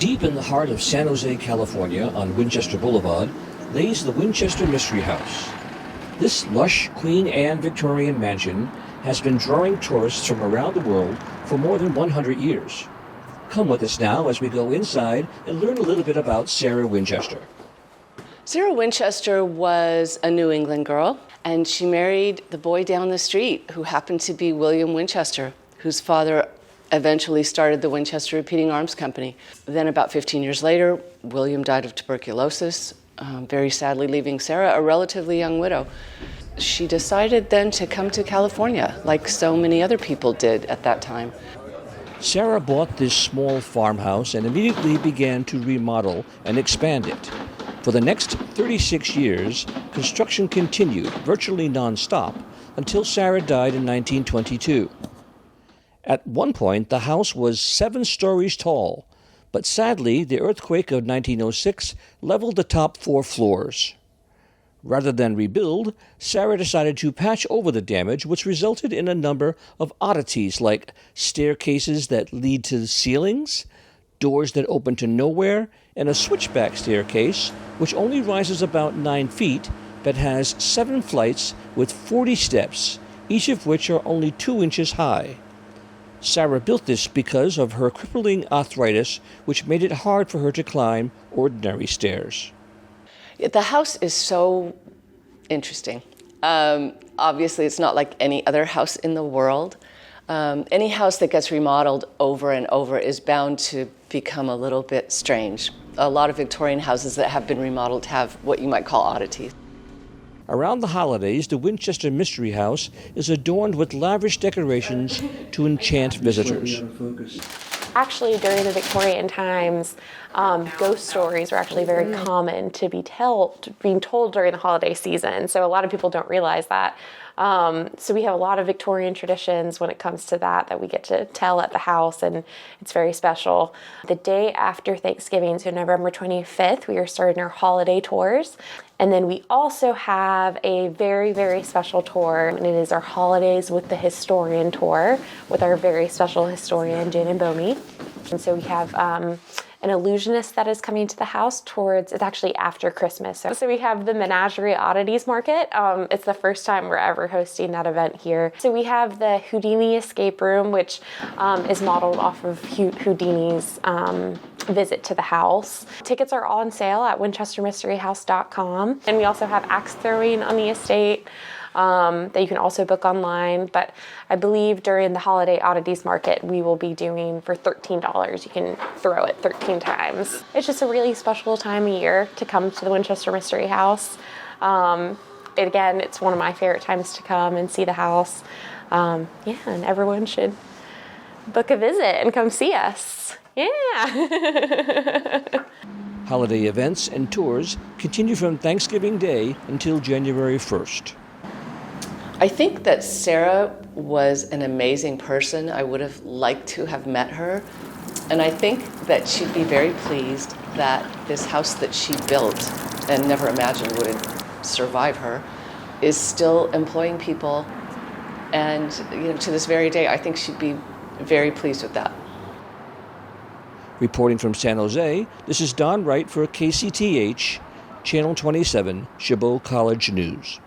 Deep in the heart of San Jose, California, on Winchester Boulevard, lays the Winchester Mystery House. This lush Queen Anne Victorian mansion has been drawing tourists from around the world for more than 100 years. Come with us now as we go inside and learn a little bit about Sarah Winchester. Sarah Winchester was a New England girl, and she married the boy down the street who happened to be William Winchester, whose father eventually started the Winchester Repeating Arms Company. Then about 15 years later, William died of tuberculosis, very sadly leaving Sarah a relatively young widow. She decided then to come to California, like so many other people did at that time. Sarah bought this small farmhouse and immediately began to remodel and expand it. For the next 36 years, construction continued virtually non-stop until Sarah died in 1922. At one point, the house was 7 stories tall, but sadly, the earthquake of 1906 leveled the top 4 floors. Rather than rebuild, Sarah decided to patch over the damage, which resulted in a number of oddities like staircases that lead to the ceilings, doors that open to nowhere, and a switchback staircase, which only rises about 9 feet, but has 7 flights with 40 steps, each of which are only 2 inches high. Sarah built this because of her crippling arthritis, which made it hard for her to climb ordinary stairs. The house is so interesting. Obviously, it's not like any other house in the world. Any house that gets remodeled over and over is bound to become a little bit strange. A lot of Victorian houses that have been remodeled have what you might call oddities. Around the holidays, the Winchester Mystery House is adorned with lavish decorations to enchant visitors. Actually, during the Victorian times, ghost stories were actually very common to be being told during the holiday season. So a lot of people don't realize that. So we have a lot of Victorian traditions when it comes to that we get to tell at the house, and it's very special. The day after Thanksgiving, so November 25th, we are starting our holiday tours. And then we also have a very, very special tour, and it is our Holidays with the Historian tour with our very special historian, Jan Bomi. And so we have an illusionist that is coming to the house it's actually after Christmas. So we have the Menagerie Oddities Market. It's the first time we're ever hosting that event here. So we have the Houdini Escape Room, which is modeled off of Houdini's visit to the house. Tickets are on sale at winchestermysteryhouse.com. And we also have axe throwing on the estate that you can also book online. But I believe during the Holiday Oddities Market, we will be doing for $13. You can throw it 13 times. It's just a really special time of year to come to the Winchester Mystery House. Again, it's one of my favorite times to come and see the house. And everyone should book a visit and come see us. Yeah. Holiday events and tours continue from Thanksgiving Day until January 1st. I think that Sarah was an amazing person. I would have liked to have met her. And I think that she'd be very pleased that this house that she built and never imagined would survive her is still employing people. And to this very day, I think she'd be very pleased with that. Reporting from San Jose, this is Don Wright for KCTH, Channel 27, Chabot College News.